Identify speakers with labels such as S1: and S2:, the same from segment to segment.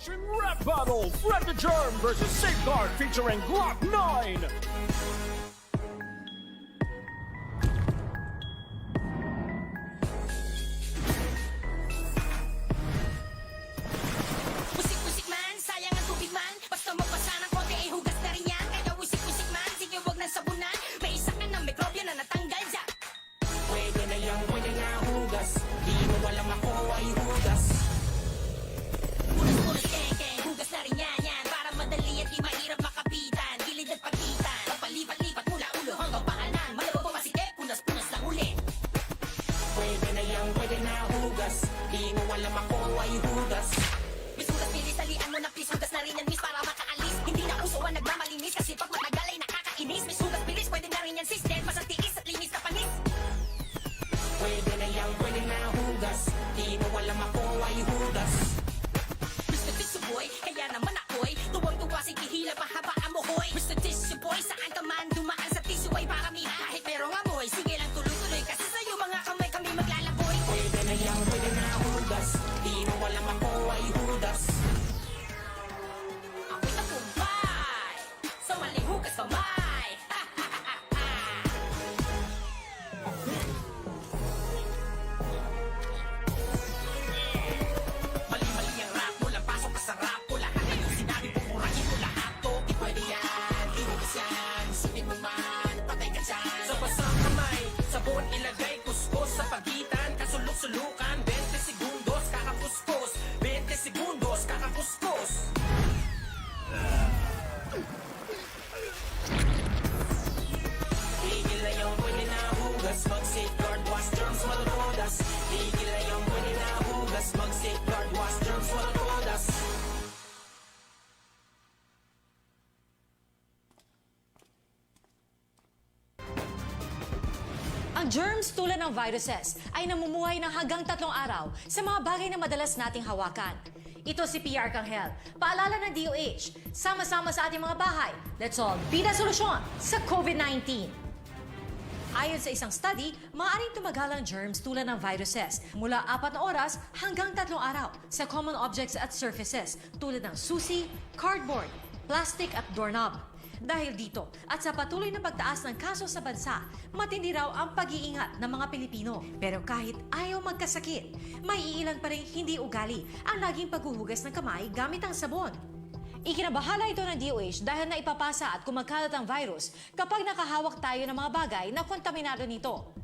S1: Action Rap Battle! Red the Germ versus Safeguard featuring Glock 9!
S2: Wisik-wisik man, sayang ang tubig man. Basta mabasa ng konti ay hugas na rin yan. Kaya wisik-wisik man, sige wag ng sabunan. May isa ka ng mikrobyo na natanggal dyan.
S3: Pwede na yung pwede na hugas. Di mo walang ako ay hugas.
S2: Punas-punas, keng-keng, hugas na rin yan. Para madali at di mahirap makapitan. Gilid at pagitan, papalipat-lipat mula ulo hanggang paanan. Malabo masikip, punas-punas na uli.
S3: Pwede na yung pwede na hugas. Di mo walang ako ay hugas.
S2: Miss hugas, bilis, talian mo na please. Hugas na rin yan, miss, para makaalis. Hindi na uso ang nagmamalinis kasi pag matagal ay nakakainis. Miss hugas, bilis, pwede na rin yan, sis. Dahil mas ang tiis at linis na panis.
S3: Pwede na yung pwede na hugas. Di mo walang ako ay hugas.
S2: Mr. Tissue Boy, kaya naman ako'y tuwang-tuwa si Kihila pahaba ang mohoy. Mr. Tissue Boy, saan ka man dumaan sa tissue ay paramihan. Kahit merong amoy, sige lang tuloy-tuloy kasi sa'yo mga kamay kami maglalaboy.
S3: Pwede na yung pwede na hugas. Di mo walang ako ay hugas.
S2: Ako'y tagumpay sa maling hugas kamay.
S3: Mali-mali ang rap mo lang pasok ka sa rap ko. Lahat na yung sinabi mo murahin mo lahat to. Di pwede yan, ihugas yan. Sunin mo man, patay ka dyan. Sa basang kamay, sabon ilagay kuskus sa pagitan. Kasulok-sulukan, 20 segundos kakakuskus. 20 segundos kakakuskus. Tigil na yung pwede na hugas. Mag-safeguard, wash germs, malutodas. Tigil na yung pwede na hugas. Mag-safeguard, wash germs, malutodas.
S4: Ang germs tulad ng viruses ay namumuhay ng hanggang 3 araw sa mga bagay na madalas nating hawakan. Ito si PR Arcangel. Paalala ng DOH, sama-sama sa ating mga bahay. Let's all bida solusyon sa COVID-19. Ayon sa isang study, maaaring tumagal ang germs tulad ng viruses mula 4 na oras hanggang 3 araw sa common objects at surfaces tulad ng susi, cardboard, plastic at doorknob. Dahil dito at sa patuloy na pagtaas ng kaso sa bansa, matindi raw ang pag-iingat ng mga Pilipino. Pero kahit ayaw magkasakit, may iilan pa rin hindi ugali ang laging paghuhugas ng kamay gamit ang sabon. Ikinabahala ito ng DOH dahil na ipapasa at kumakalat ang virus kapag nakahawak tayo ng mga bagay na kontaminado nito.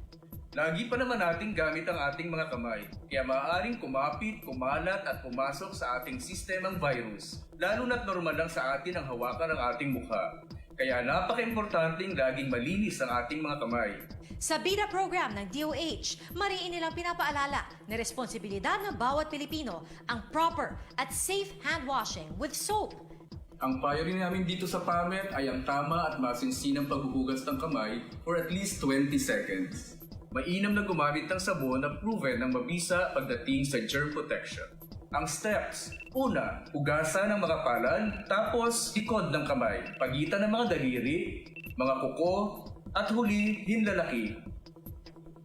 S5: Lagi pa naman nating gamit ang ating mga kamay, kaya maaaring kumapit, kumalat at pumasok sa ating sistemang virus. Lalo na't normal lang sa atin ang hawakan ng ating mukha. Kaya napaka-importanting laging malinis ang ating mga kamay.
S4: Sa BIDA program ng DOH, mariin nilang pinapaalala na responsibilidad ng bawat Pilipino ang proper at safe hand washing with soap.
S5: Ang payo rin namin dito sa PAMET ay ang tama at masinsinang paghuhugas ng kamay for at least 20 seconds. Mainam na gumamit ng sabon na proven ng mabisa pagdating sa germ protection. Ang steps: una, hugasan ng mga palad, tapos likod ng kamay, pagitan ng mga daliri, mga kuko, at huli, hinlalaki.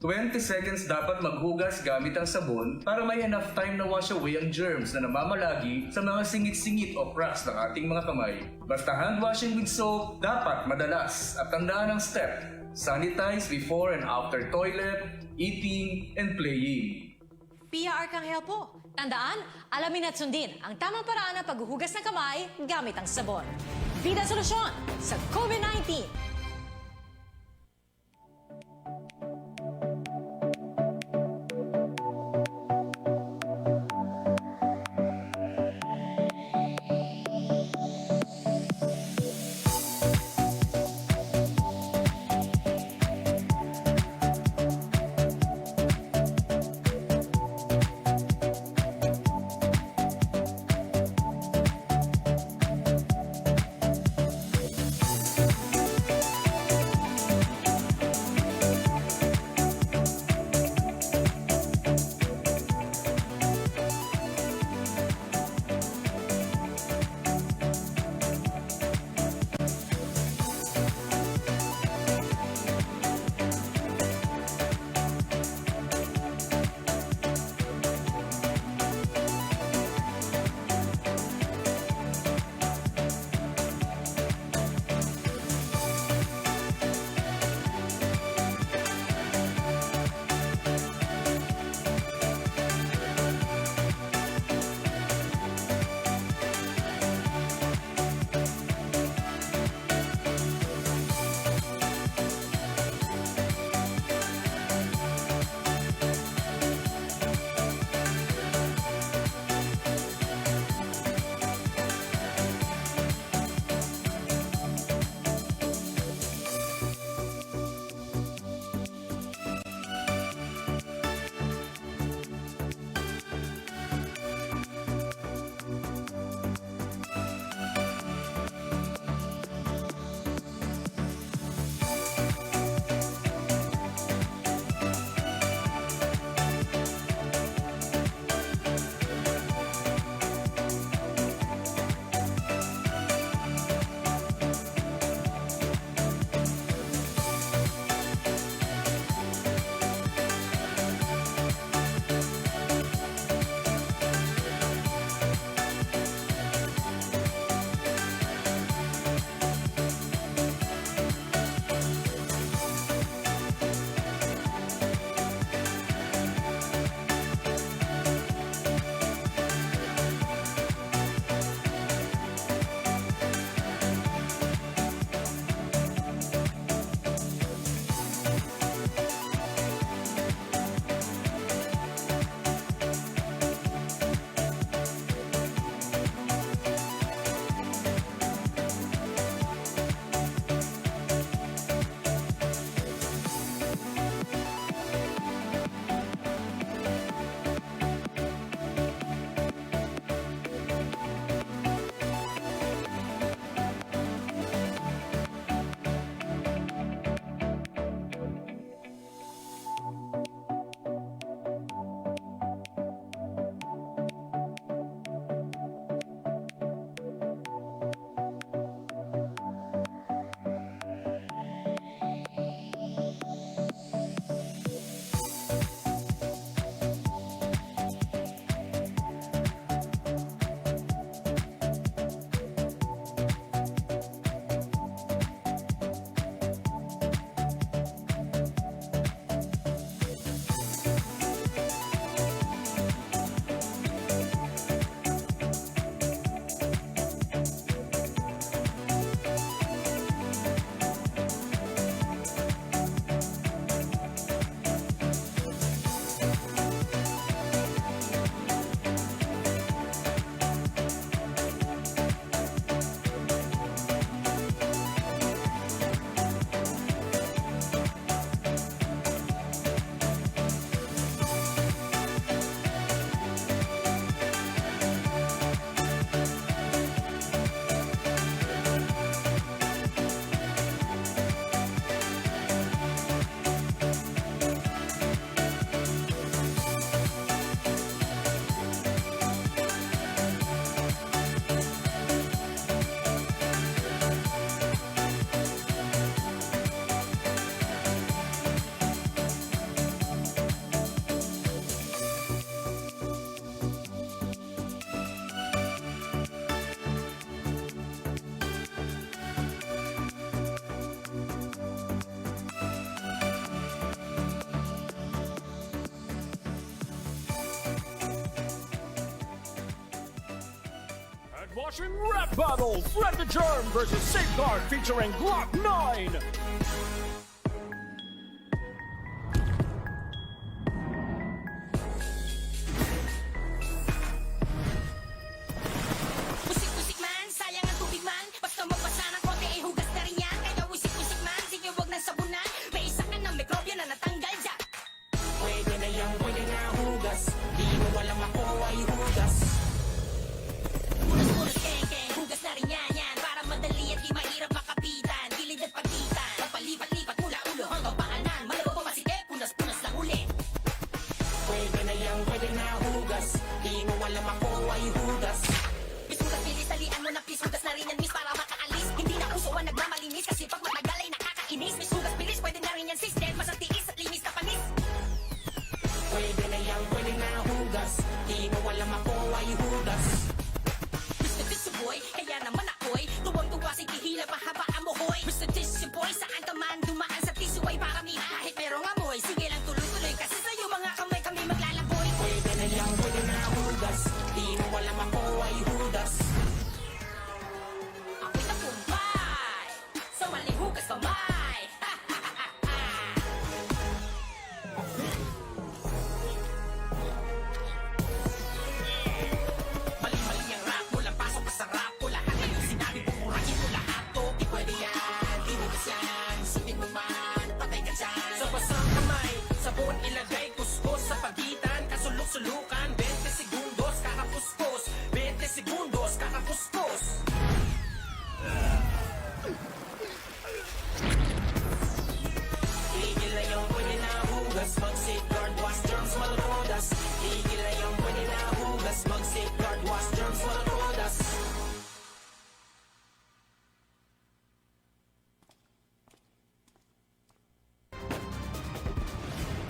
S5: 20 seconds dapat maghugas gamit ang sabon para may enough time na wash away ang germs na namamalagi sa mga singit-singit o cracks ng ating mga kamay. Basta hand washing with soap, dapat madalas. At tandaan ang step: sanitize before and after toilet, eating, and playing.
S4: PR Arcangel po. Tandaan, alamin at sundin ang tamang paraan ng paghuhugas ng kamay gamit ang sabon. Bida solusyon sa COVID-19.
S1: Watching Rap Battle, Fred the Germ versus Safeguard featuring Glock 9.
S2: Wisik-wisik man, sayang ang tubig man. Basta magbasa ng konti ay hugas na rin yan. Kaya wisik-wisik man, sige wag ng sabunan. May isa ka ng mikrobyo na natanggal dyan.
S3: Pwede na yung pwede na hugas. Di mo walang ako ay hugas.
S2: Punas-punas, keng-keng, hugas na rin yan. Para madali at di mahirap makapitan. Gilid at pagitan, papalipat-lipat mula ulo hanggang paanan. Malabo pa masikip, punas-punas lang ulit.
S3: Pwede na yung pwede na hugas. Di mo walang ako ay hugas.
S2: Miss hugas, bilis, talian mo na please. Hugas na rin yan, miss, para makaalis. Hindi na uso ang nagmamalinis kasi pag matagal ay nakakainis. Miss hugas, bilis, pwede na rin yan, sis. Dahil mas ang tiis at linis na panis.
S3: Pwede na yung pwede na hugas. Di mo walang ako ay hugas.
S2: Mr. Tissue Boy, kaya naman ako'y tuwang-tuwa si Kihila, pahaba amoy. Mr. Tissue Boy, saan ka man dumaan sa tissue ay paramihan. Kahit merong amoy, sige lang tuloy-tuloy kasi sa'yo mga kamay kami maglalaboy.
S3: Pwede na yung pwede na hugas. Di mo walang ako ay hugas.
S2: Ako'y tagumpay sa maling hugas kamay.
S3: Mali-mali ang rap mo lang pasok ka sa rap ko. Lahat ng iyong sinabi pupurahin mo lahat to. Di pwede yan, di hugas yan. Sundin mo man, patay ka dyan. Sa basang kamay, sabon ilagay kuskus sa pagitan. Kasulok-sulukan, 20 segundos kakakuskus. 20 segundos kakakuskus. Tigil na yung pwede na hugas. Mag-safeguard, wash germs, malatodas. Tigil na yung pwede na hugas. Mag-safeguard, wash germs, malatodas.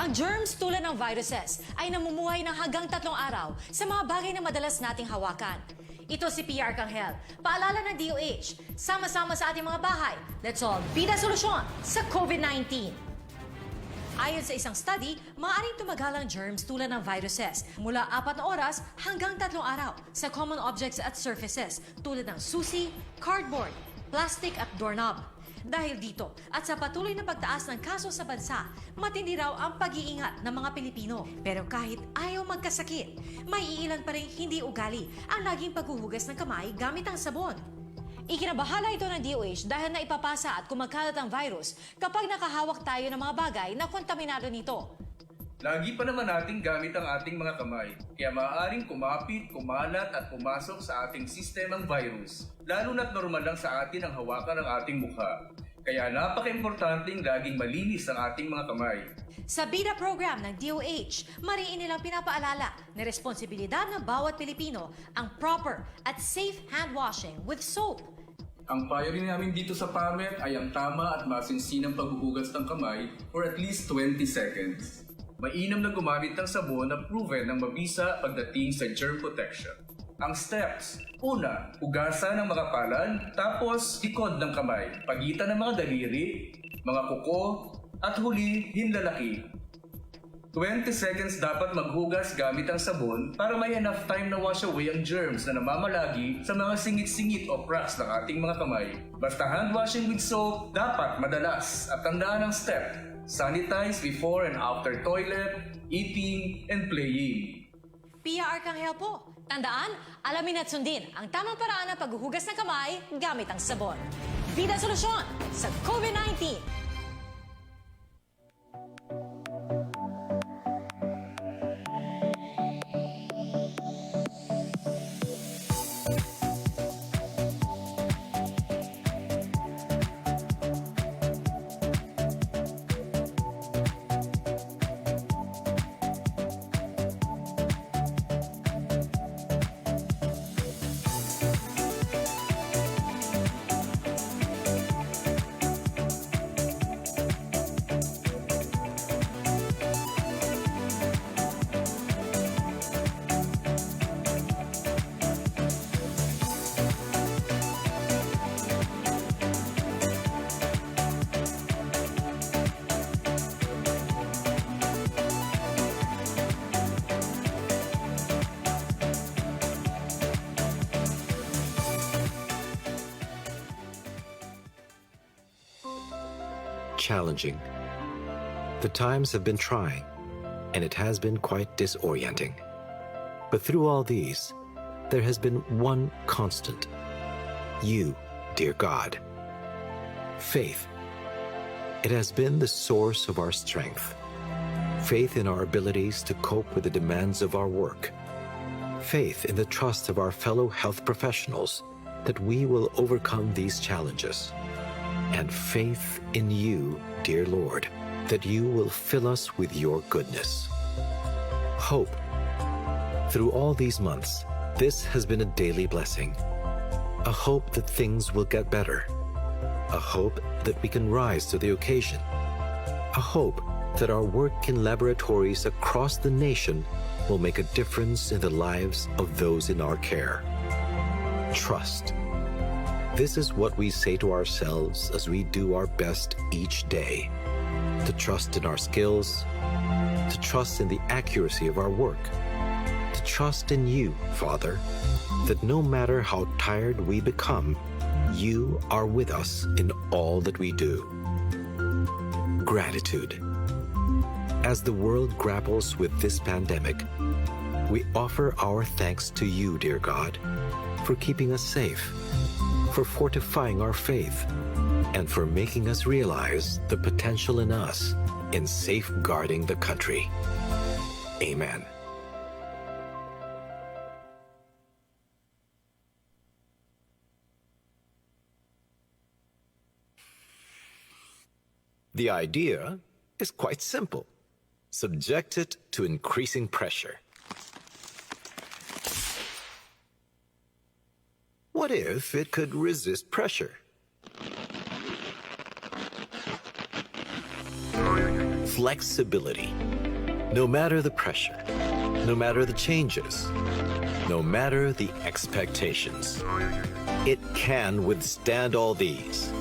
S4: Ang germs tulad ng viruses ay namumuhay ng hanggang 3 araw sa mga bagay na madalas nating hawakan. Ito si PR Kanghel. Paalala ng DOH, sama-sama sa ating mga bahay. Let's all bida solusyon sa COVID-19. Ayon sa isang study, maaaring tumagal ang germs tulad ng viruses mula 4 na oras hanggang 3 araw sa common objects at surfaces tulad ng susi, cardboard, plastic at doorknob. Dahil dito at sa patuloy na pagtaas ng kaso sa bansa, matindi raw ang pag-iingat ng mga Pilipino. Pero kahit ayaw magkasakit, may iilan pa rin hindi ugali ang laging paghuhugas ng kamay gamit ang sabon. Ikinabahala ito ng DOH dahil naipapasa at kumakalat ang virus kapag nakahawak tayo ng mga bagay na kontaminado nito.
S5: Lagi pa naman nating gamit ang ating mga kamay, kaya maaaring kumapit, kumalat at pumasok sa ating sistemang virus. Lalo na't normal lang sa atin ang hawakan ng ating mukha. Kaya napaka-importanting laging malinis ang ating mga kamay.
S4: Sa BIDA program ng DOH, mariin nilang pinapaalala na responsibilidad ng bawat Pilipino ang proper at safe hand washing with soap.
S5: Ang payo rin namin dito sa PAMET ay ang tama at masinsinang paghuhugas ng kamay for at least 20 seconds. Mainam na gumamit ng sabon na proven ng mabisa pagdating sa germ protection. Ang steps: una, hugasan ng mga palad, tapos likod ng kamay, pagitan ng mga daliri, mga kuko, at huli, hinlalaki. 20 seconds dapat maghugas gamit ang sabon para may enough time na wash away ang germs na namamalagi sa mga singit-singit o cracks ng ating mga kamay. Basta hand washing with soap, dapat madalas. At tandaan ang step: sanitize before and after toilet, eating, and playing.
S4: PR Kanghel po. Tandaan, alamin at sundin ang tamang paraan ng paghuhugas ng kamay gamit ang sabon. Bida solusyon sa COVID-19.
S6: challenging. The times have been trying, and it has been quite disorienting. But through all these, there has been one constant. You, dear God. Faith. It has been the source of our strength. Faith in our abilities to cope with the demands of our work. Faith in the trust of our fellow health professionals that we will overcome these challenges. And faith in you, dear Lord, that you will fill us with your goodness. Hope. Through all these months, this has been a daily blessing. A hope that things will get better. A hope that we can rise to the occasion. A hope that our work in laboratories across the nation will make a difference in the lives of those in our care. Trust. This is what we say to ourselves as we do our best each day. To trust in our skills, to trust in the accuracy of our work, to trust in you, Father, that no matter how tired we become, you are with us in all that we do. Gratitude. As the world grapples with this pandemic, we offer our thanks to you, dear God, for keeping us safe, for fortifying our faith, and for making us realize the potential in us in safeguarding the country. Amen. The idea is quite simple. Subject it to increasing pressure. What if it could resist pressure? Flexibility. No matter the pressure, no matter the changes, no matter the expectations, it can withstand all these.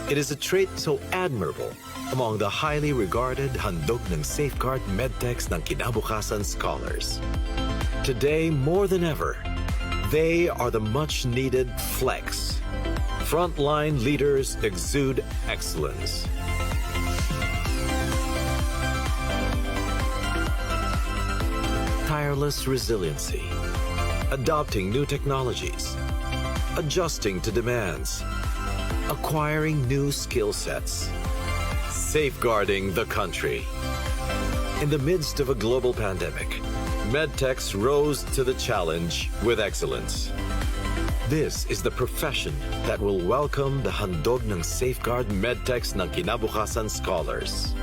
S6: It is a trait so admirable among the highly regarded Handog ng Safeguard MedTechs ng Kinabukasan scholars. Today, more than ever, they are the much-needed flex. Frontline leaders exude excellence. Tireless resiliency, adopting new technologies, adjusting to demands, acquiring new skill sets, safeguarding the country. In the midst of a global pandemic, MedTechs rose to the challenge with excellence. This is the profession that will welcome the Handog ng Safeguard MedTechs ng Kinabukasan scholars.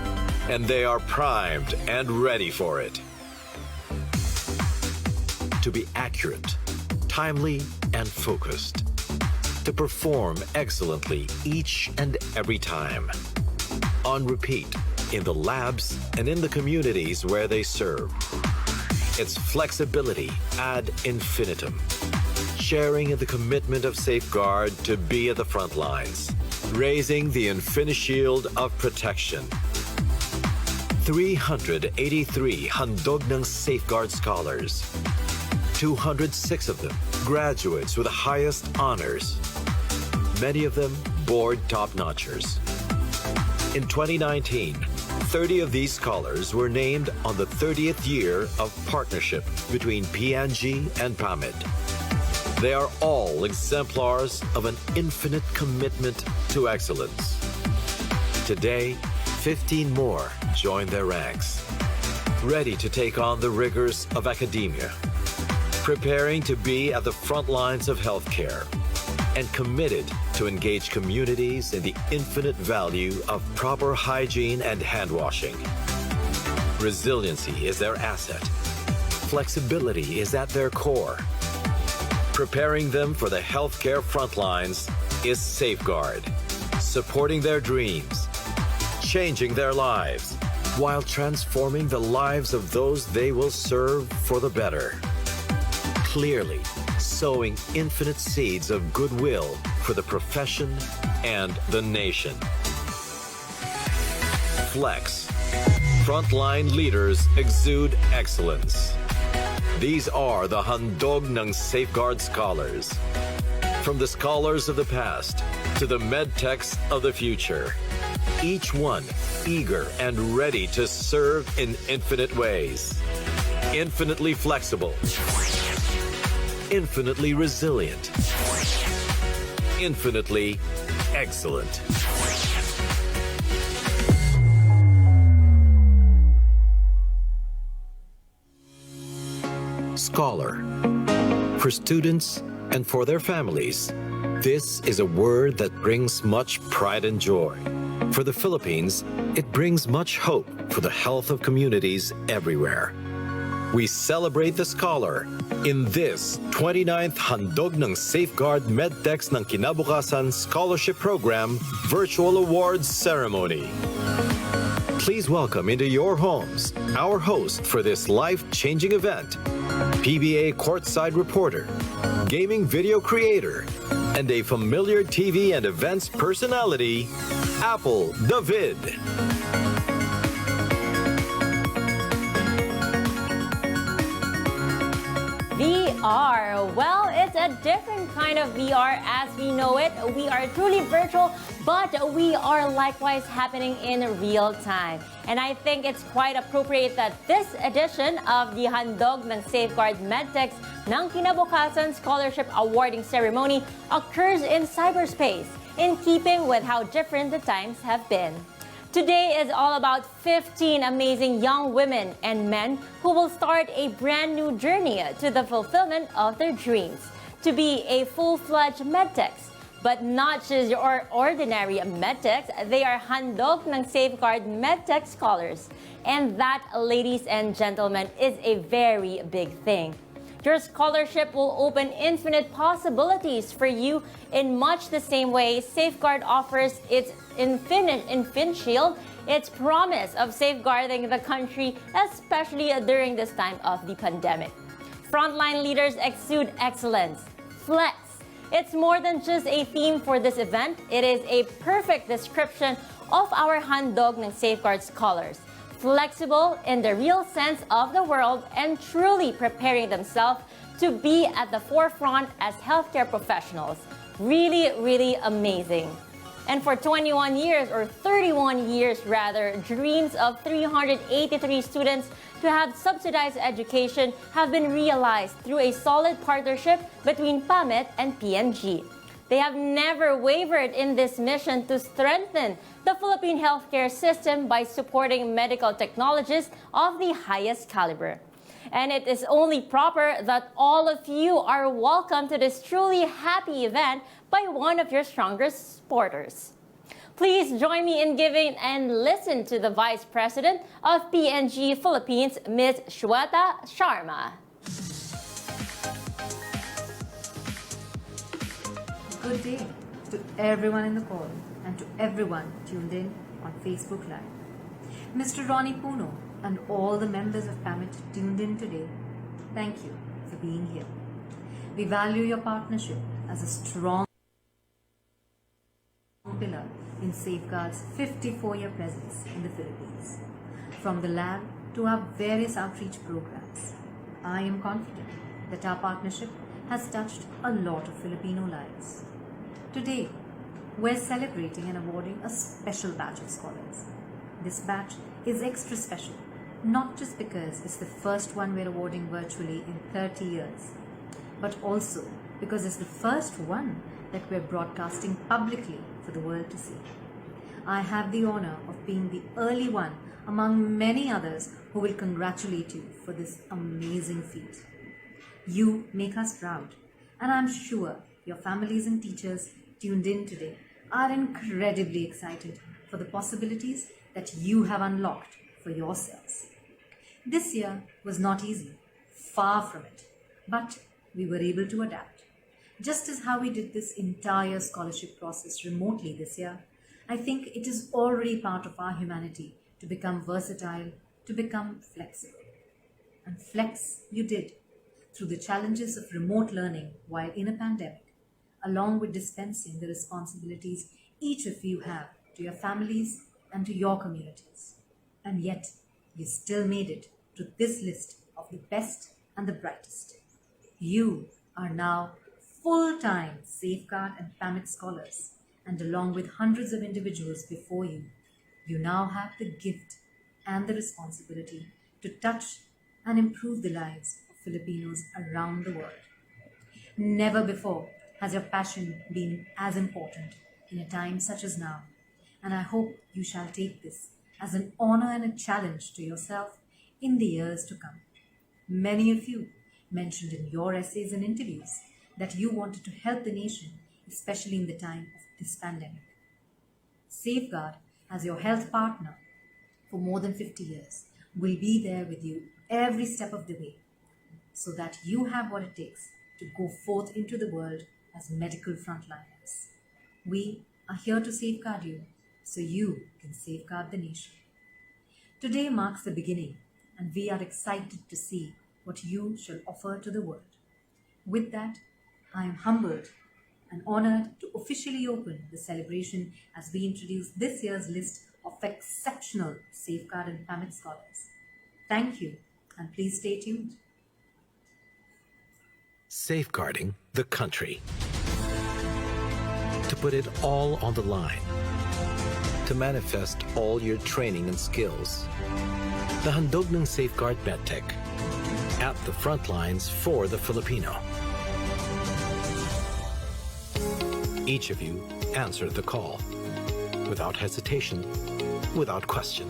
S6: And they are primed and ready for it. To be accurate, timely, and focused. To perform excellently each and every time. On repeat, in the labs and in the communities where they serve. It's flexibility ad infinitum. Sharing in the commitment of Safeguard to be at the front lines. Raising the Infinishield of protection. 383 Handog ng Safeguard scholars. 206 of them graduates with the highest honors. Many of them board top-notchers. In 2019, 30 of these scholars were named on the 30th year of partnership between P&G and PAMET. They are all exemplars of an infinite commitment to excellence. Today, 15 more join their ranks, ready to take on the rigors of academia, preparing to be at the front lines of healthcare, and committed to engage communities in the infinite value of proper hygiene and hand washing. Resiliency is their asset. Flexibility is at their core. Preparing them for the healthcare front lines is Safeguard, supporting their dreams, changing their lives, while transforming the lives of those they will serve for the better. Clearly, sowing infinite seeds of goodwill for the profession and the nation. Flex. Frontline leaders exude excellence. These are the Handog ng Safeguard scholars. From the scholars of the past to the MedTechs of the future, each one eager and ready to serve in infinite ways. Infinitely flexible, infinitely resilient, infinitely excellent. Scholar. For students and for their families, this is a word that brings much pride and joy. For the Philippines, it brings much hope for the health of communities everywhere. We celebrate the scholar in this 29th Handog ng Safeguard MedTechs ng Kinabukasan Scholarship Program Virtual Awards Ceremony. Please welcome into your homes our host for this life-changing event, PBA courtside reporter, gaming video creator, and a familiar TV and events personality, Apple David.
S7: VR. Well, it's a different kind of VR as we know it. We are truly virtual, but we are likewise happening in real time. And I think it's quite appropriate that this edition of the Handog ng Safeguard MedTechs ng Kinabukasan Scholarship Awarding Ceremony occurs in cyberspace, in keeping with how different the times have been. Today is all about 15 amazing young women and men who will start a brand new journey to the fulfillment of their dreams, to be a full-fledged MedTechs. But not just your ordinary MedTechs, they are Handog ng Safeguard MedTech scholars. And that, ladies and gentlemen, is a very big thing. Your scholarship will open infinite possibilities for you in much the same way Safeguard offers its Infinite Shield, its promise of safeguarding the country, especially during this time of the pandemic. Frontline leaders exude excellence. Flex. It's more than just a theme for this event. It is a perfect description of our Handog ng Safeguard scholars. Flexible in the real sense of the world and truly preparing themselves to be at the forefront as healthcare professionals. Really, really amazing. And for 21 years, or 31 years rather, dreams of 383 students to have subsidized education have been realized through a solid partnership between PAMET and PNG. They have never wavered in this mission to strengthen the Philippine healthcare system by supporting medical technologists of the highest caliber. And it is only proper that all of you are welcome to this truly happy event by one of your strongest supporters. Please join me in giving and listen to the Vice President of PNG Philippines, Ms. Shweta Sharma.
S8: Good day to everyone in the call and to everyone tuned in on Facebook Live. Mr. Ronnie Puno and all the members of PAMET tuned in today, thank you for being here. We value your partnership as a strong pillar in Safeguard's 54-year presence in the Philippines. From the lab to our various outreach programs, I am confident that our partnership has touched a lot of Filipino lives. Today, we're celebrating and awarding a special batch of scholars. This batch is extra special, not just because it's the first one we're awarding virtually in 30 years, but also because it's the first one that we're broadcasting publicly for the world to see. I have the honor of being the early one among many others who will congratulate you for this amazing feat. You make us proud, and I'm sure your families and teachers tuned in today are incredibly excited for the possibilities that you have unlocked for yourselves. This year was not easy, far from it, but we were able to adapt. Just as how we did this entire scholarship process remotely this year, I think it is already part of our humanity to become versatile, to become flexible. And flex you did through the challenges of remote learning while in a pandemic, along with dispensing the responsibilities each of you have to your families and to your communities. And yet, you still made it to this list of the best and the brightest. You are now full-time Safeguard and PAMET scholars, and along with hundreds of individuals before you, You now have the gift and the responsibility to touch and improve the lives of Filipinos around the world. Never before has your passion been as important in a time such as now, and I hope you shall take this as an honor and a challenge to yourself in the years to come. Many of you mentioned in your essays and interviews that you wanted to help the nation, especially in the time of this pandemic. Safeguard, as your health partner for more than 50 years, will be there with you every step of the way so that you have what it takes to go forth into the world as medical frontliners. We are here to safeguard you so you can safeguard the nation. Today marks the beginning, and we are excited to see what you shall offer to the world. With that, I am humbled and honored to officially open the celebration as we introduce this year's list of exceptional Safeguard and PAMET scholars. Thank you, and please stay tuned.
S6: Safeguarding the country. To put it all on the line. To manifest all your training and skills. The Handog ng Safeguard MedTech. At the front lines for the Filipino. Each of you answered the call. Without hesitation, without question.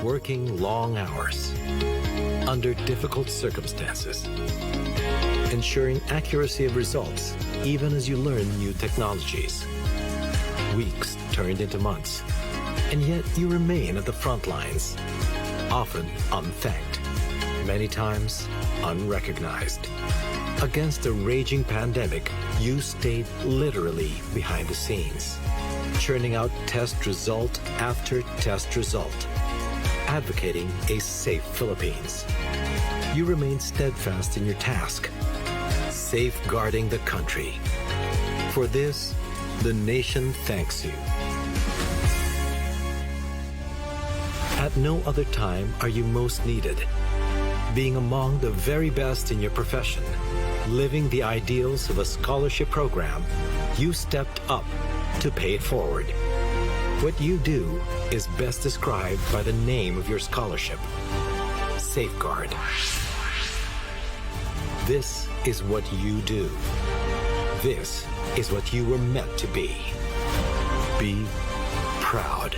S6: Working long hours. Under difficult circumstances. Ensuring accuracy of results even as you learn new technologies. Weeks turned into months, and yet you remain at the front lines, often unthanked, many times unrecognized. Against a raging pandemic, you stayed literally behind the scenes, churning out test result after test result, advocating a safe Philippines. You remained steadfast in your task, safeguarding the country. For this, the nation thanks you. At no other time are you most needed. Being among the very best in your profession, living the ideals of a scholarship program, you stepped up to pay it forward. What you do is best described by the name of your scholarship, Safeguard. This is what you do. This is what you were meant to be. Be proud.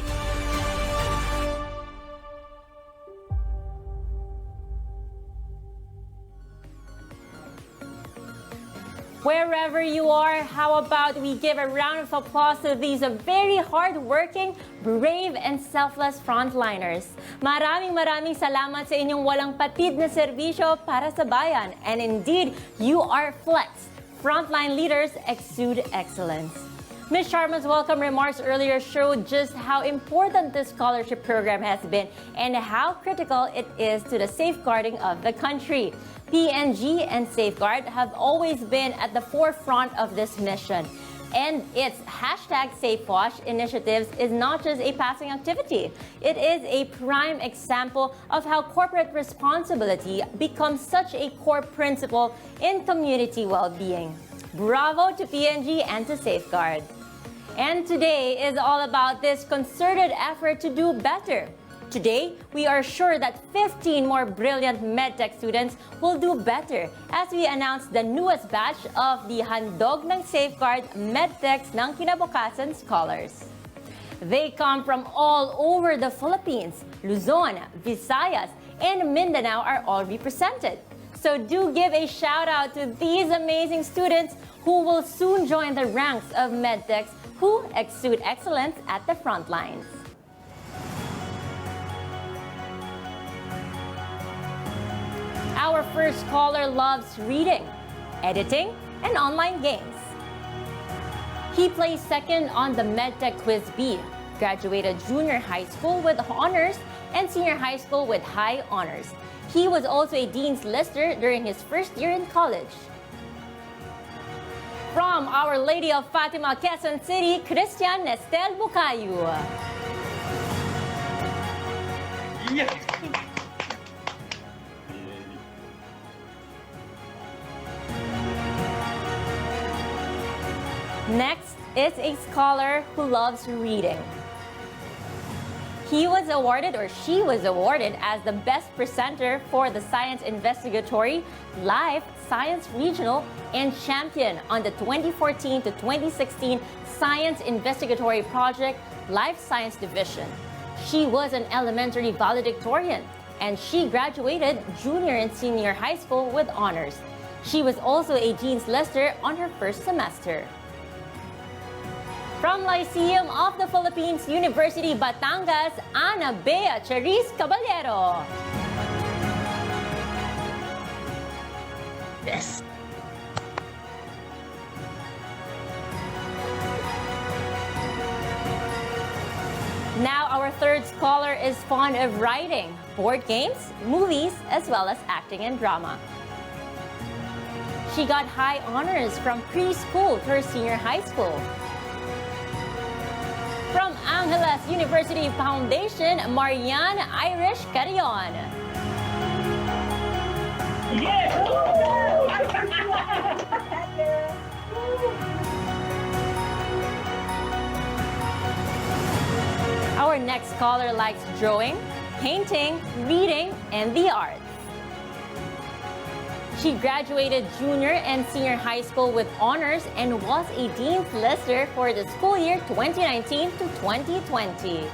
S7: Wherever you are, how about we give a round of applause to these very hard-working, brave, and selfless frontliners. Maraming salamat sa inyong walang patid na serbisyo para sa bayan. And indeed, you are flexed. Frontline leaders exude excellence. Ms. Sharma's welcome remarks earlier showed just how important this scholarship program has been and how critical it is to the safeguarding of the country. PNG and Safeguard have always been at the forefront of this mission. And its #SafeWash initiatives is not just a passing activity. It is a prime example of how corporate responsibility becomes such a core principle in community well-being. Bravo to PNG and to Safeguard. And today is all about this concerted effort to do better. Today, we are sure that 15 more brilliant MedTech students will do better as we announce the newest batch of the Handog ng Safeguard MedTechs ng Kinabukasan scholars. They come from all over the Philippines. Luzon, Visayas, and Mindanao are all represented. So do give a shout out to these amazing students who will soon join the ranks of MedTechs who exude excellence at the front lines. Our first caller loves reading, editing, and online games. He placed second on the MedTech Quiz B, graduated junior high school with honors and senior high school with high honors. He was also a Dean's Lister during his first year in college. From Our Lady of Fatima, Quezon City, Christian Nestel Bukayo. Next is a scholar who loves reading. He was awarded, or she was awarded, as the best presenter for the Science Investigatory Life Science Regional and champion on the 2014 to 2016 Science Investigatory Project Life Science Division. She was an elementary valedictorian, and she graduated junior and senior high school with honors. She was also a Dean's Lister on her first semester. From Lyceum of the Philippines, University Batangas, Ana Bea Charis Caballero.
S9: Yes.
S7: Now our third scholar is fond of writing, board games, movies, as well as acting and drama. She got high honors from preschool to her senior high school. From Angeles University Foundation, Marianne Irish Carrion. Our next scholar likes drawing, painting, reading, and the arts. She graduated junior and senior high school with honors and was a Dean's Lister for the school year 2019 to 2020.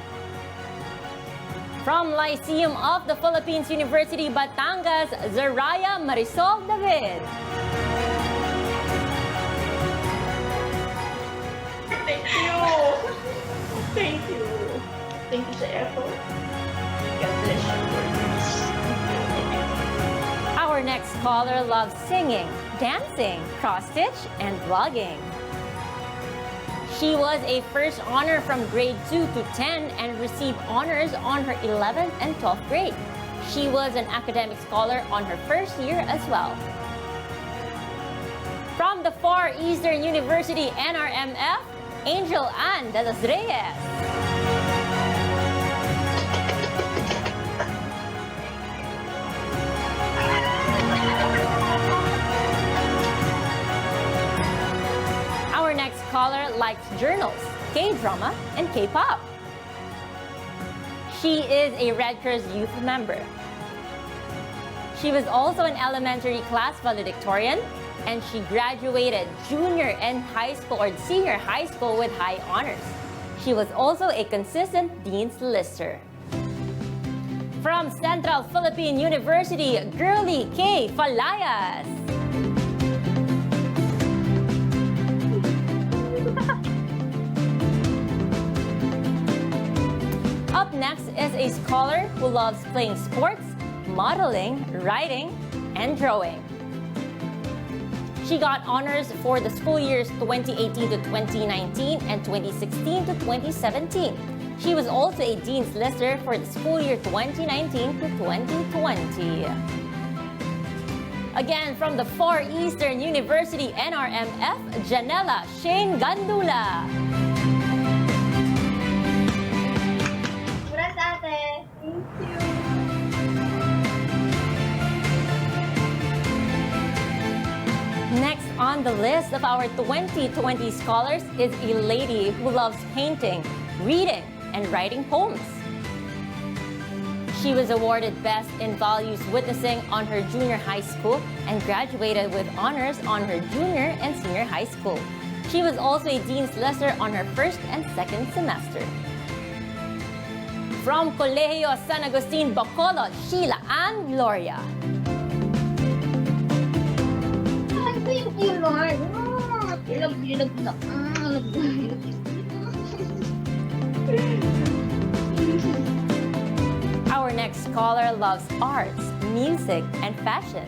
S7: From Lyceum of the Philippines, University Batangas, Zaraya Marisol David.
S9: Thank you. Thank you. Thank you sa effort. God bless you for this.
S7: Our next scholar loves singing, dancing, cross-stitch, and vlogging. She was a first honor from grade 2 to 10 and received honors on her 11th and 12th grade. She was an academic scholar on her first year as well. From the Far Eastern University NRMF, Angel Ann de los Reyes. Our next scholar likes journals, K-drama, and K-pop. She is a Red Cross youth member. She was also an elementary class valedictorian, and she graduated junior and high school or senior high school with high honors. She was also a consistent Dean's Lister. From Central Philippine University, Girly K. Falayas. Up next is a scholar who loves playing sports, modeling, writing, and drawing. She got honors for the school years 2018 to 2019 and 2016 to 2017. She was also a Dean's Lister for the school year 2019 to 2020. Again, from the Far Eastern University NRMF, Janela Shane Gandula.
S9: Thank you.
S7: Next on the list of our 2020 scholars is a lady who loves painting, reading, and writing poems. She was awarded Best in Values Witnessing on her junior high school and graduated with honors on her junior and senior high school. She was also a Dean's Lister on her first and second semester. From Colegio San Agustin, Bacolod, Sheila Ann Gloria.
S9: Thank you, Lord. I love you, love you, love you.
S7: Our next scholar loves arts, music, and fashion.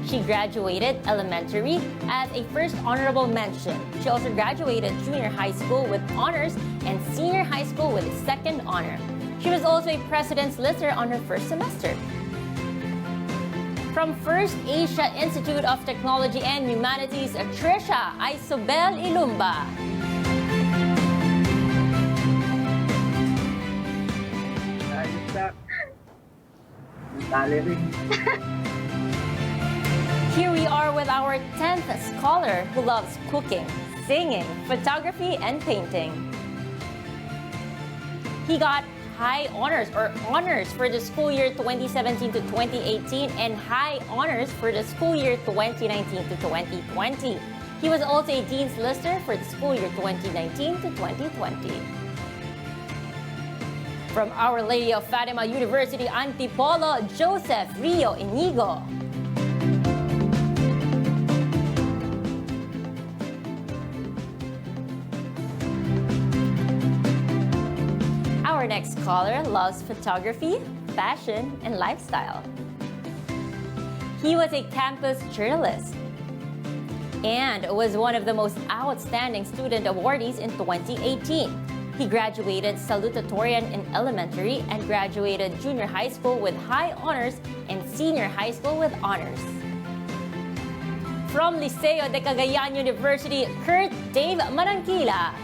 S7: She graduated elementary as a first honorable mention. She also graduated junior high school with honors and senior high school with a second honor. She was also a President's Lister on her first semester. From First Asia Institute of Technology and Humanities, Trisha Isobel Ilumba. Here we are with our 10th scholar who loves cooking, singing, photography, and painting. He got high honors or honors for the school year 2017 to 2018 and high honors for the school year 2019 to 2020. He was also a Dean's Lister for the school year 2019 to 2020. From Our Lady of Fatima University Antipolo, Joseph Rio Inigo. Our next caller loves photography, fashion, and lifestyle. He was a campus journalist and was one of the most outstanding student awardees in 2018. He graduated salutatorian in elementary and graduated junior high school with high honors and senior high school with honors. From Liceo de Cagayan University, Kurt Dave Manangkila.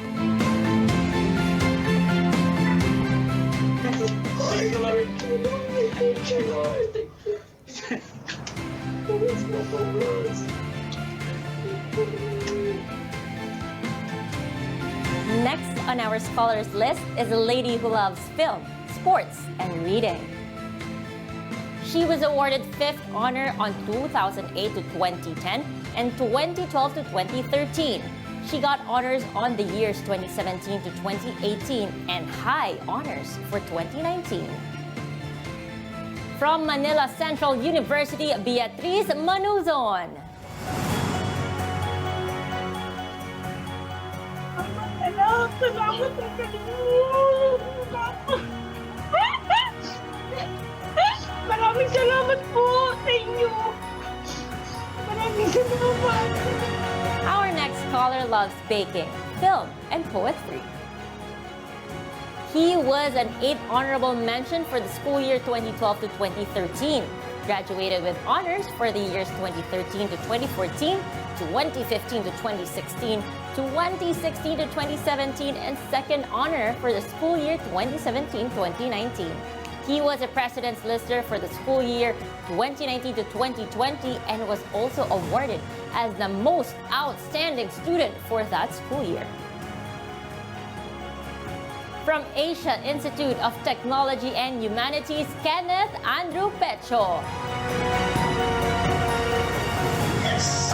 S7: Next on our scholars list is a lady who loves film, sports, and reading. She was awarded 5th honor on 2008 to 2010 and 2012 to 2013. She got honors on the years 2017 to 2018 and high honors for 2019. From Manila Central University, Beatriz Manuzon.
S9: Salamat sa kanyo. Maraming salamat po sa inyo. Maraming salamat.
S7: Our next scholar loves baking, film, and poetry. He was an 8th honorable mention for the school year 2012 to 2013. Graduated with honors for the years 2013 to 2014, 2015 to 2016, 2016 to 2017, and 2nd honor for the school year 2017-2019. He was a President's Lister for the school year 2019 to 2020 and was also awarded as the most outstanding student for that school year. From Asia Institute of Technology and Humanities, Kenneth Andrew Pecho.
S9: Yes!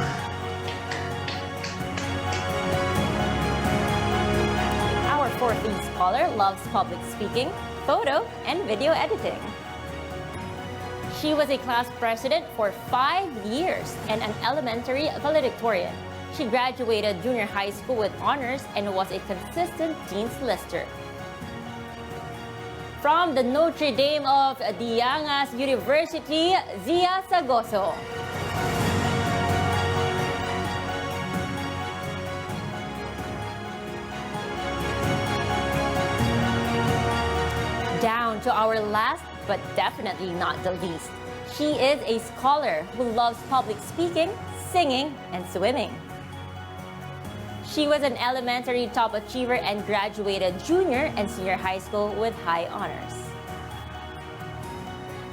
S7: Our 4th lead scholar loves public speaking, photo, and video editing. She was a class president for 5 years and an elementary valedictorian. She graduated junior high school with honors and was a consistent Dean's Lister. From the Notre Dame of Diangas University, Zia Sagoso. Down to our last, but definitely not the least. She is a scholar who loves public speaking, singing, and swimming. She was an elementary top achiever and graduated junior and senior high school with high honors.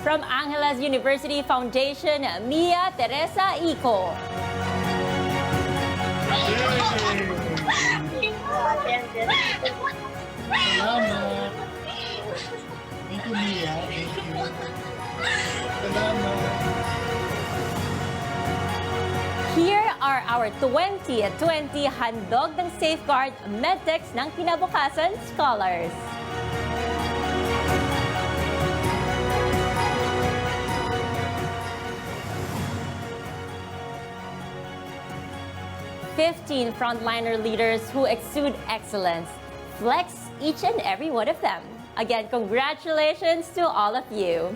S7: From Angeles University Foundation, Mia Teresa Ico.
S10: Salamat. Thank you, Mia. Thank you. Salamat.
S7: Here are our 2020 Handog ng Safeguard MedTechs ng Kinabukasan Scholars. "15 frontliner leaders who exude excellence. Flex each and every one of them." Again, congratulations to all of you.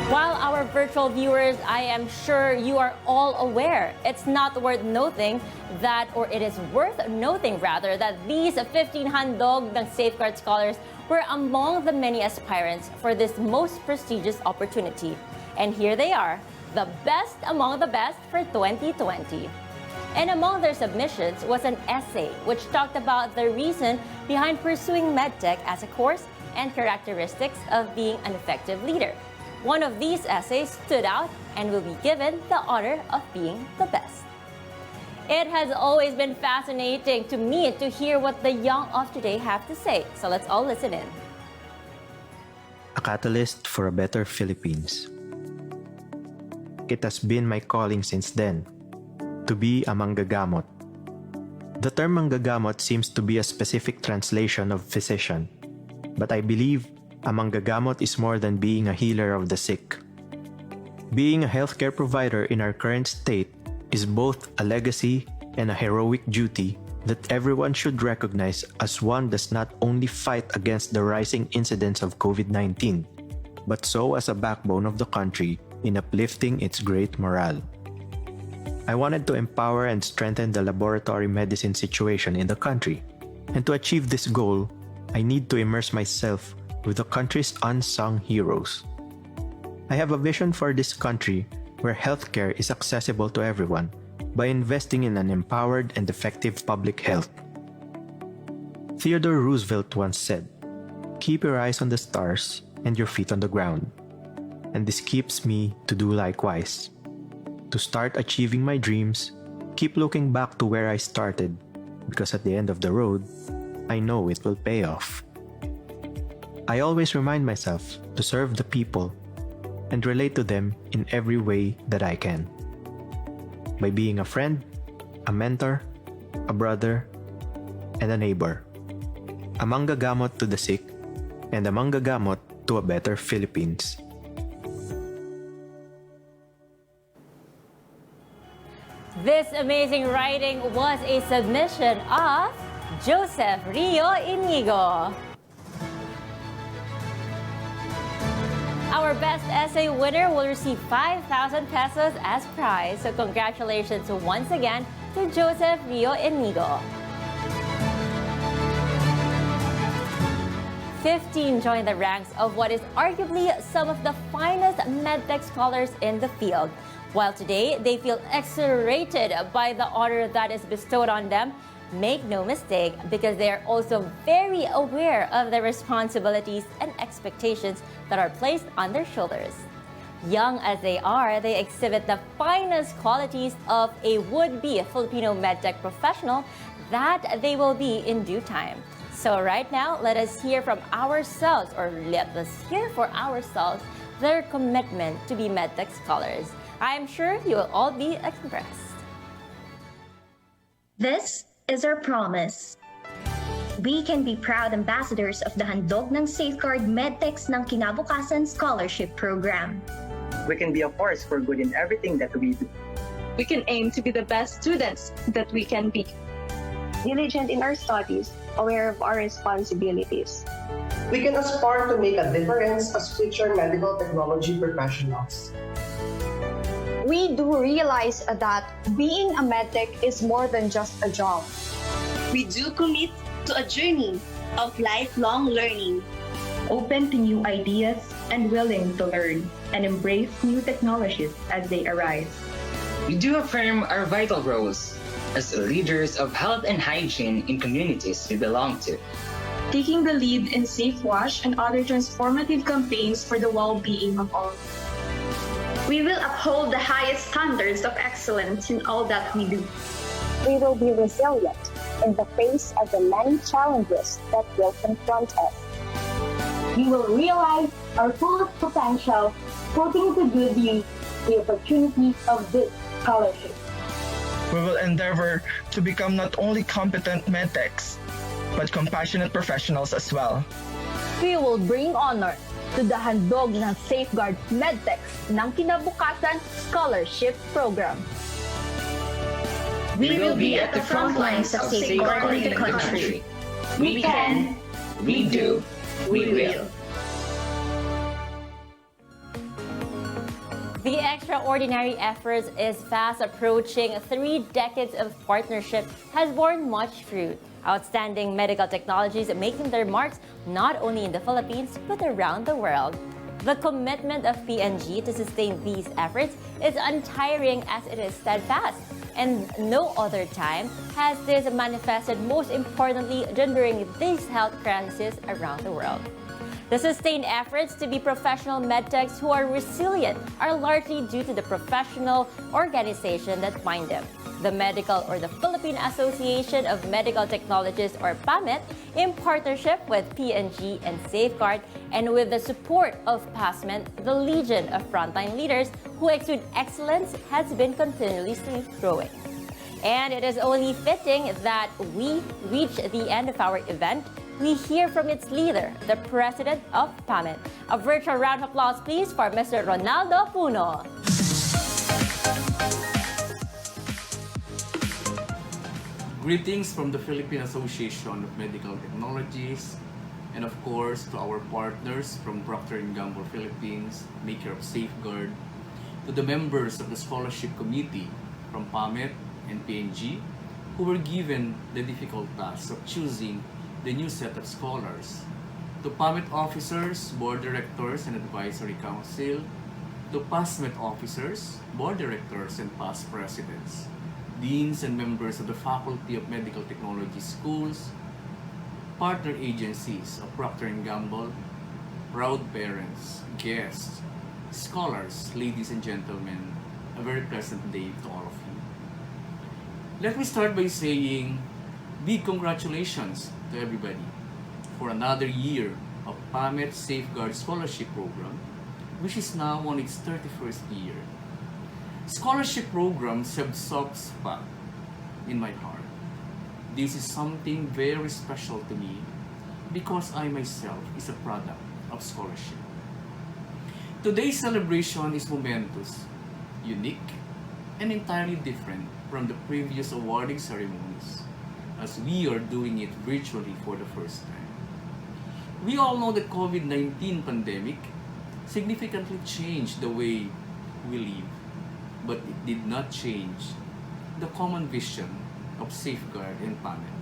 S7: While our virtual viewers, I am sure you are all aware, it's not worth noting that, or it is worth noting rather, that these 15 Handog ng Safeguard Scholars were among the many aspirants for this most prestigious opportunity. And here they are, the best among the best for 2020. And among their submissions was an essay which talked about the reason behind pursuing MedTech as a course and characteristics of being an effective leader. One of these essays stood out and will be given the honor of being the best. It has always been fascinating to me to hear what the young of today have to say. So let's all listen in.
S11: A catalyst for a better Philippines. It has been my calling since then to be a manggagamot. The term manggagamot seems to be a specific translation of physician, but I believe a manggagamot is more than being a healer of the sick. Being a healthcare provider in our current state is both a legacy and a heroic duty that everyone should recognize, as one does not only fight against the rising incidence of COVID-19, but so as a backbone of the country in uplifting its great morale. I wanted to empower and strengthen the laboratory medicine situation in the country, and to achieve this goal, I need to immerse myself with the country's unsung heroes. I have a vision for this country where healthcare is accessible to everyone by investing in an empowered and effective public health. Theodore Roosevelt once said, "Keep your eyes on the stars and your feet on the ground." And this keeps me to do likewise. To start achieving my dreams, keep looking back to where I started, because at the end of the road, I know it will pay off. I always remind myself to serve the people and relate to them in every way that I can. By being a friend, a mentor, a brother, and a neighbor. A manggagamot to the sick, and a manggagamot to a better Philippines.
S7: This amazing writing was a submission of Joseph Rio Inigo. Our best essay winner will receive 5,000 pesos as prize. So congratulations once again to Joseph Rio Inigo. 15 joined the ranks of what is arguably some of the finest MedTech scholars in the field. While today they feel exhilarated by the honor that is bestowed on them, make no mistake, because they are also very aware of the responsibilities and expectations that are placed on their shoulders. Young as they are, they exhibit the finest qualities of a would-be Filipino medtech professional that they will be in due time. So right now, let us hear from ourselves, or let us hear for ourselves, their commitment to be medtech scholars. I am sure you will all be impressed.
S12: This is our promise. We can be proud ambassadors of the Handog ng Safeguard MedTechs ng Kinabukasan Scholarship Program.
S13: We can be a force for good in everything that we do.
S9: We can aim to be the best students that we can be.
S14: Diligent in our studies, aware of our responsibilities.
S15: We can aspire to make a difference as future medical technology professionals.
S14: We do realize that being a medtech is more than just a job.
S16: We do commit to a journey of lifelong learning.
S17: Open to new ideas and willing to learn and embrace new technologies as they arise.
S18: We do affirm our vital roles as leaders of health and hygiene in communities we belong to.
S9: Taking the lead in Safe Wash and other transformative campaigns for the well-being of all.
S17: We will uphold the highest standards of excellence in all that we do.
S14: We will be resilient in the face of the many challenges that will confront us.
S19: We will realize our fullest potential, putting to good use the opportunities of this scholarship.
S20: We will endeavor to become not only competent medtechs, but compassionate professionals as well.
S17: We will bring honor to the Handog ng Safeguard MedTechs ng Kinabukasan Scholarship Program.
S16: We will be at the front lines of safeguarding the country. We can, we do, we will.
S7: The extraordinary efforts is fast approaching 3 decades of partnership has borne much fruit. Outstanding medical technologies making their marks not only in the Philippines but around the world. The commitment of PNG to sustain these efforts is untiring as it is steadfast, and no other time has this manifested most importantly during these health crises around the world. The sustained efforts to be professional medtechs who are resilient are largely due to the professional organization that bind them. The Medical or the Philippine Association of Medical Technologists or PAMET, in partnership with P&G and Safeguard, and with the support of PASMET, the legion of frontline leaders who exude excellence has been continuously growing. And it is only fitting that we reach the end of our event. We hear from its leader, the president of PAMET. A virtual round of applause, please, for Mr. Ronaldo Puno.
S21: Greetings from the Philippine Association of Medical Technologists, and of course to our partners from Procter & Gamble Philippines, maker of Safeguard, to the members of the scholarship committee from PAMET and P&G, who were given the difficult task of choosing the new set of scholars, to PAMET officers, board directors, and advisory council, to PASMET officers, board directors, and past presidents, deans and members of the Faculty of Medical Technology schools, partner agencies of Procter & Gamble, proud parents, guests, scholars, ladies and gentlemen, a very pleasant day to all of you. Let me start by saying big congratulations to everybody for another year of PAMET-Safeguard Scholarship Program, which is now on its 31st year. Scholarship programs have soft spot in my heart. This is something very special to me because I myself is a product of scholarship. Today's celebration is momentous, unique, and entirely different from the previous awarding ceremonies, as we are doing it virtually for the first time. We all know the COVID-19 pandemic significantly changed the way we live, but it did not change the common vision of Safeguard and PAMET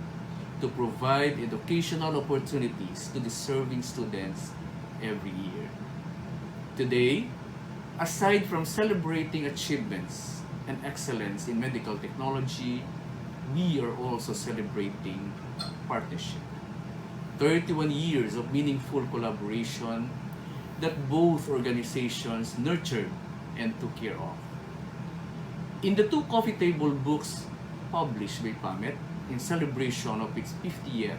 S21: to provide educational opportunities to deserving students every year. Today, aside from celebrating achievements and excellence in medical technology, we are also celebrating partnership. 31 years of meaningful collaboration that both organizations nurtured and took care of. In the two coffee table books published by PAMET in celebration of its 50th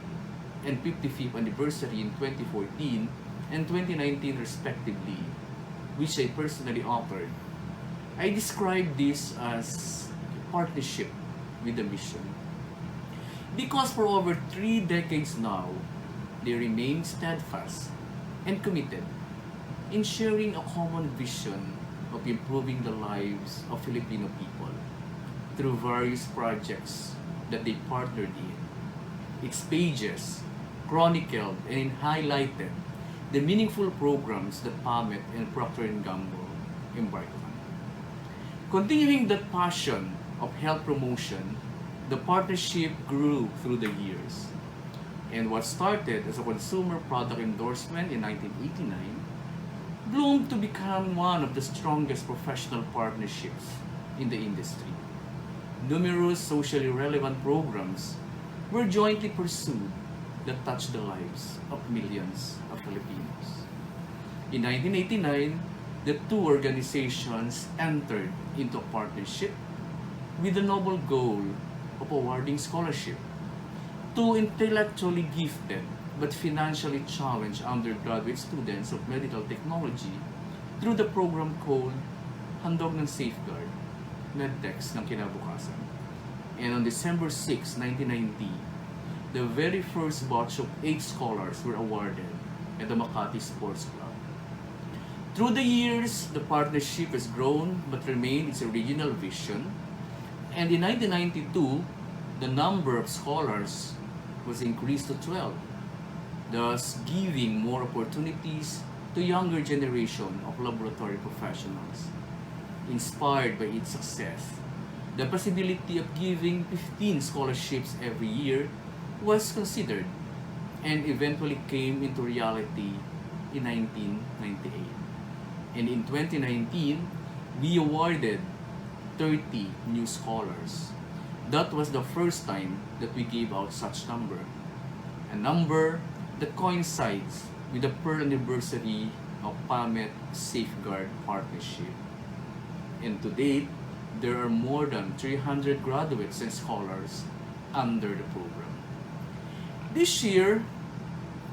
S21: and 55th anniversary in 2014 and 2019 respectively, which I personally authored, I describe this as a partnership with a mission. Because for over 3 decades now, they remain steadfast and committed in sharing a common vision of improving the lives of Filipino people through various projects that they partnered in. Its pages chronicled and highlighted the meaningful programs that PAMET and Procter & Gamble embarked on. Continuing that passion of health promotion, the partnership grew through the years. And what started as a consumer product endorsement in 1989 bloomed to become one of the strongest professional partnerships in the industry. Numerous socially relevant programs were jointly pursued that touched the lives of millions of Filipinos. In 1989, the two organizations entered into a partnership with the noble goal of awarding scholarship to intellectually gifted but financially challenged undergraduate students of medical technology through the program called Handog ng Safeguard, MedTechs ng Kinabukasan. And on December 6, 1990, the very first batch of 8 scholars were awarded at the Makati Sports Club. Through the years, the partnership has grown but remained its original vision, and in 1992, the number of scholars was increased to 12, thus giving more opportunities to younger generation of laboratory professionals. Inspired by its success, the possibility of giving 15 scholarships every year was considered and eventually came into reality in 1998. And in 2019, we awarded 30 new scholars. That was the first time that we gave out such number, a number that coincides with the pearl anniversary of PAMET-Safeguard partnership. And to date, there are more than 300 graduates and scholars under the program. This year,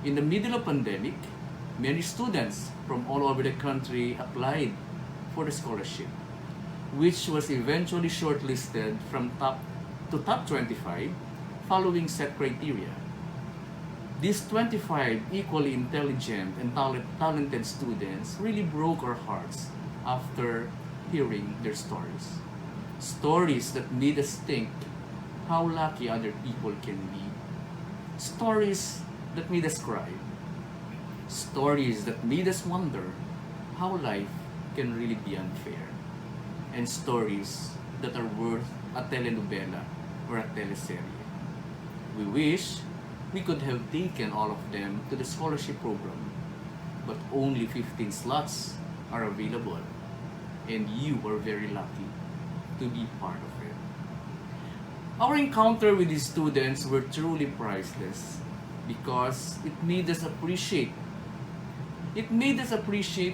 S21: in the middle of pandemic, many students from all over the country applied for the scholarship, which was eventually shortlisted from top 25 following set criteria. These 25 equally intelligent and talented students really broke our hearts after hearing their stories. Stories that made us think how lucky other people can be. Stories that made us cry. Stories that made us wonder how life can really be unfair. And stories that are worth a telenovela or a teleserye. We wish we could have taken all of them to the scholarship program, but only 15 slots are available, and you are very lucky to be part of it. Our encounter with these students were truly priceless because it made us appreciate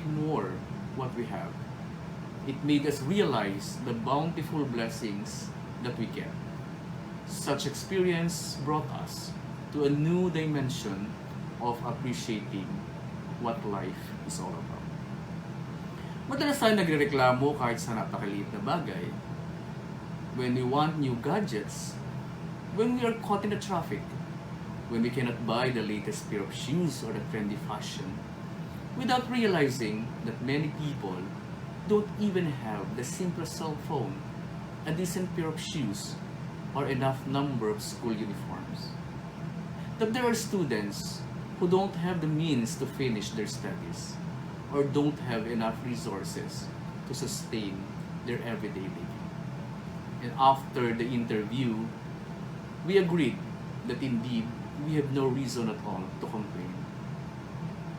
S21: more what we have. It made us realize the bountiful blessings that we get. Such experience brought us to a new dimension of appreciating what life is all about. Madalas tayo nagrereklamo kahit sa napakaliit na bagay. When we want new gadgets, when we are caught in the traffic, when we cannot buy the latest pair of shoes or the trendy fashion, without realizing that many people don't even have the simplest cell phone, a decent pair of shoes, or enough number of school uniforms. That there are students who don't have the means to finish their studies or don't have enough resources to sustain their everyday living. And after the interview, we agreed that indeed we have no reason at all to complain.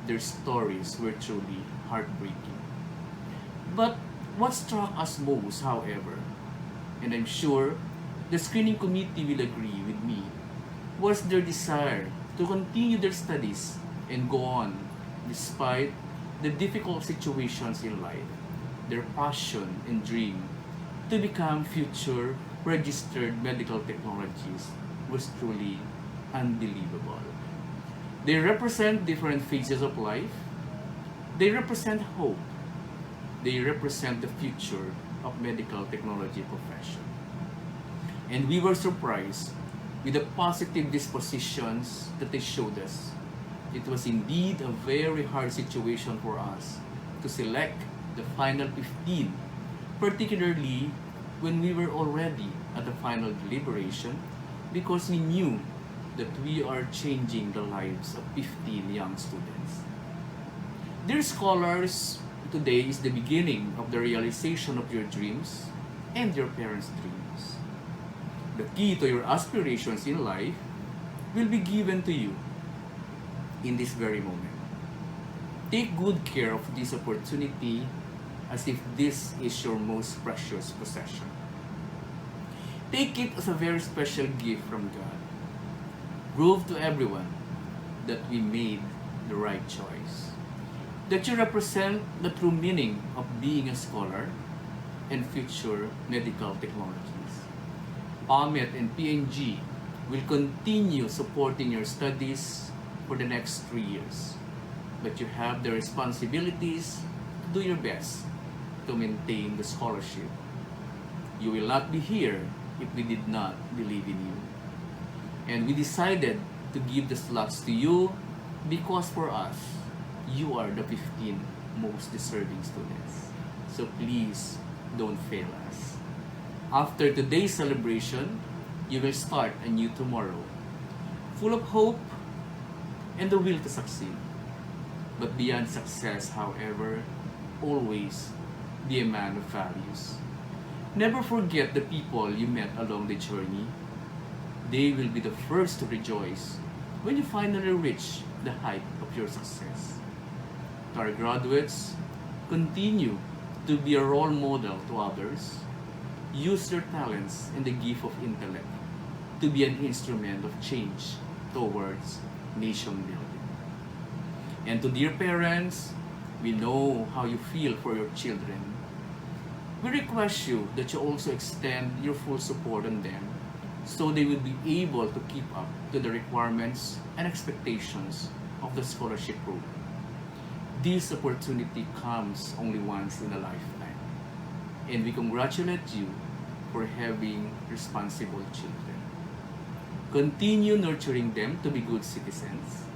S21: Their stories were truly heartbreaking. But what struck us most, however, and I'm sure the screening committee will agree with me, was their desire to continue their studies and go on despite the difficult situations in life. Their passion and dream to become future registered medical technologists was truly unbelievable. They represent different phases of life. They represent hope. They represent the future of medical technology profession. And we were surprised with the positive dispositions that they showed us. It was indeed a very hard situation for us to select the final 15, particularly when we were already at the final deliberation, because we knew that we are changing the lives of 15 young students. Dear scholars, today is the beginning of the realization of your dreams and your parents' dreams. The key to your aspirations in life will be given to you in this very moment. Take good care of this opportunity as if this is your most precious possession. Take it as a very special gift from God. Prove to everyone that we made the right choice. That you represent the true meaning of being a scholar and future medical technologies. PAMET and PNG will continue supporting your studies for the next 3 years. But you have the responsibilities to do your best to maintain the scholarship. You will not be here if we did not believe in you. And we decided to give the slots to you because for us, you are the 15 most deserving students. So please don't fail us. After today's celebration, you will start a new tomorrow, full of hope and the will to succeed. But beyond success, however, always be a man of values. Never forget the people you met along the journey. They will be the first to rejoice when you finally reach the height of your success. To our graduates, continue to be a role model to others. Use your talents and the gift of intellect to be an instrument of change towards nation building. And to dear parents, we know how you feel for your children. We request you that you also extend your full support on them so they will be able to keep up to the requirements and expectations of the scholarship program. This opportunity comes only once in a lifetime, and we congratulate you for having responsible children. Continue nurturing them to be good citizens.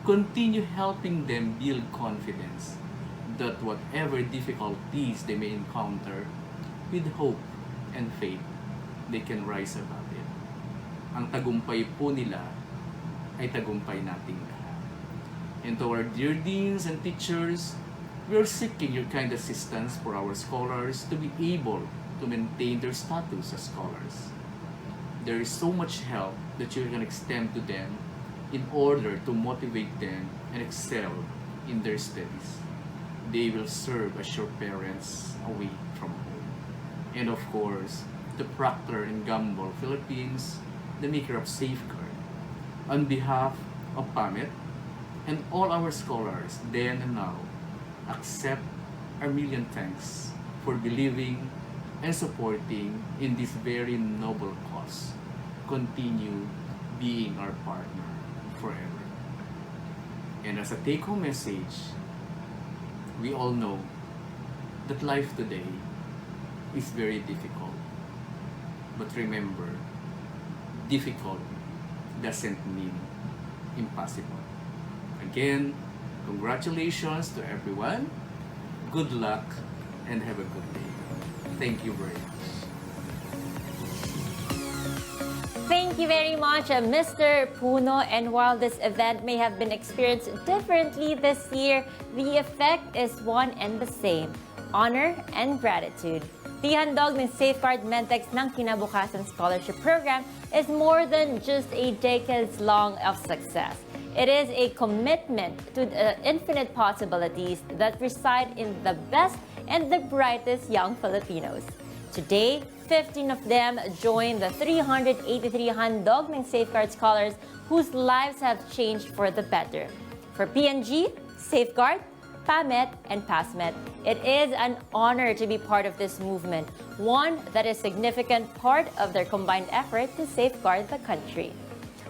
S21: Continue helping them build confidence that whatever difficulties they may encounter, with hope and faith, they can rise above it. Ang tagumpay po nila ay tagumpay nating lahat. And to our dear deans and teachers, we are seeking your kind assistance for our scholars to be able to maintain their status as scholars. There is so much help that you can extend to them in order to motivate them and excel in their studies. They will serve as your parents away from home. And of course, the Procter & Gamble Philippines, the maker of Safeguard, on behalf of PAMET and all our scholars then and now, accept our million thanks for believing and supporting in this very noble cause. Continue being our partner forever. And as a take-home message, we all know that life today is very difficult. But remember, difficult doesn't mean impossible. Again, congratulations to everyone. Good luck and have a good day. Thank you very much.
S7: Thank you very much, Mr. Puno. And while this event may have been experienced differently this year, the effect is one and the same: honor and gratitude. The Handog ng Safeguard MedTechs ng Kinabukasan Scholarship Program is more than just a decades long of success. It is a commitment to the infinite possibilities that reside in the best and the brightest young Filipinos. Today, 15 of them join the 383 Handog ng Safeguard scholars whose lives have changed for the better. For PNG, Safeguard, PAMET, and PASMET, it is an honor to be part of this movement, one that is a significant part of their combined effort to safeguard the country.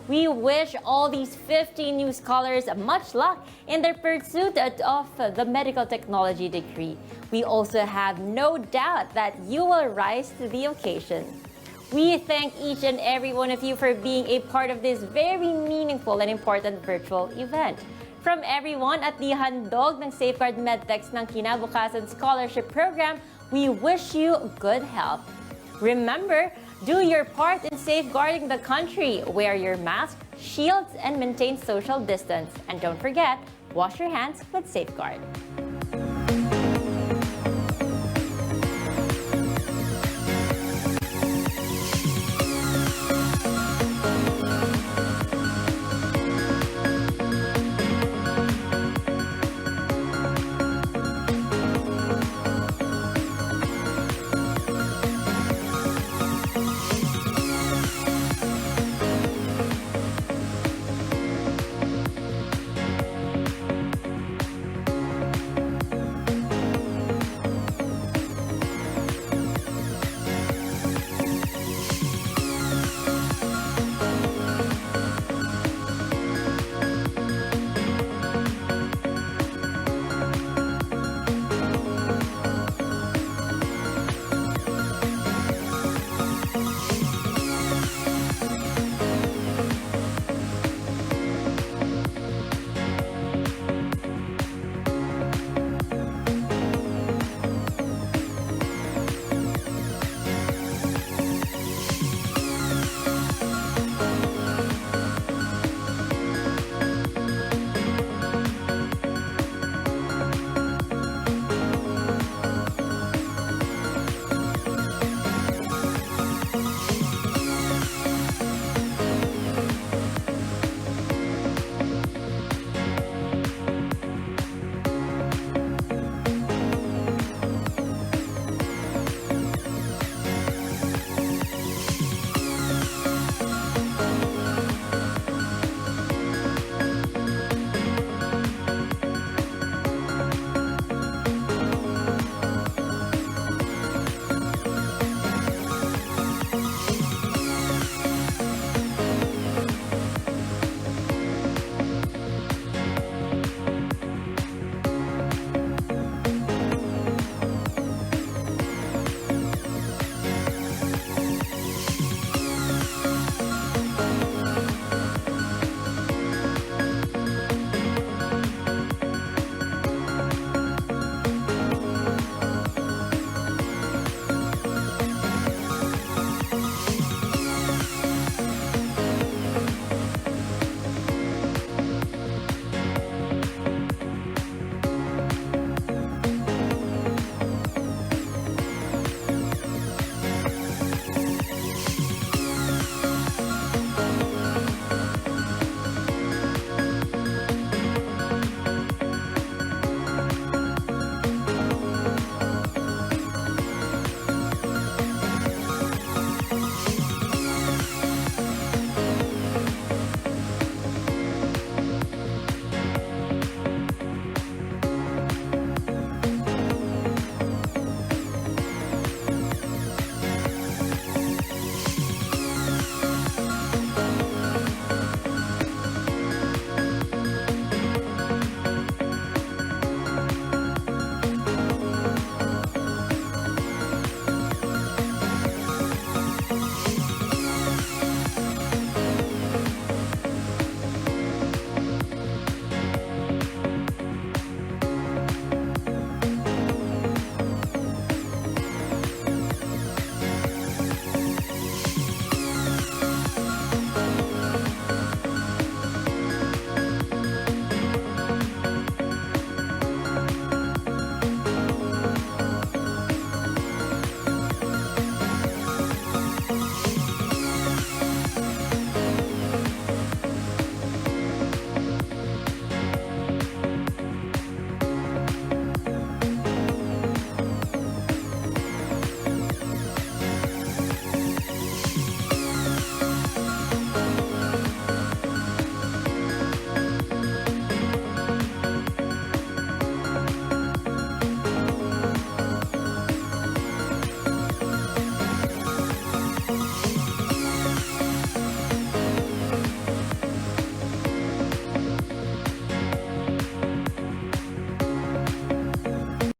S7: We wish all these 15 new scholars much luck in their pursuit of the medical technology degree. We also have no doubt that you will rise to the occasion. We thank each and every one of you for being a part of this very meaningful and important virtual event. From everyone at the Handog ng Safeguard MedTechs ng Kinabukasan Scholarship Program, we wish you good health. Remember, do your part in safeguarding the country. Wear your mask, shields, and maintain social distance. And don't forget, wash your hands with Safeguard.